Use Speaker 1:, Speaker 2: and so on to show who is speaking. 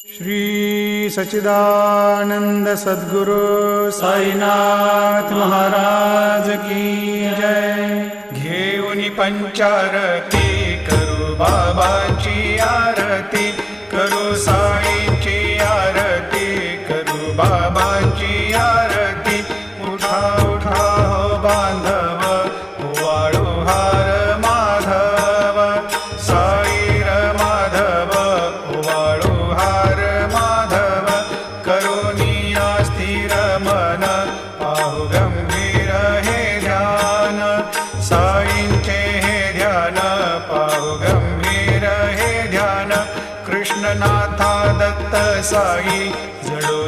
Speaker 1: श्री सच्चिदानंद सद्गुरु साईनाथ महाराज की जय। घेऊनी पंचारती करू बाबांची आरती, करू साईंची आरती, करू बाबांची आरती। उठा उठा हो बांधव, वाळू हार माधव, साईर माधव, वाळू हार माधव। करुणिया स्थिर मन, पाहु गंभीर हे ध्यान, साईंचे हे ध्यान, पाहु गंभीर हे ध्यान। कृष्णनाथा दत्त साई जडो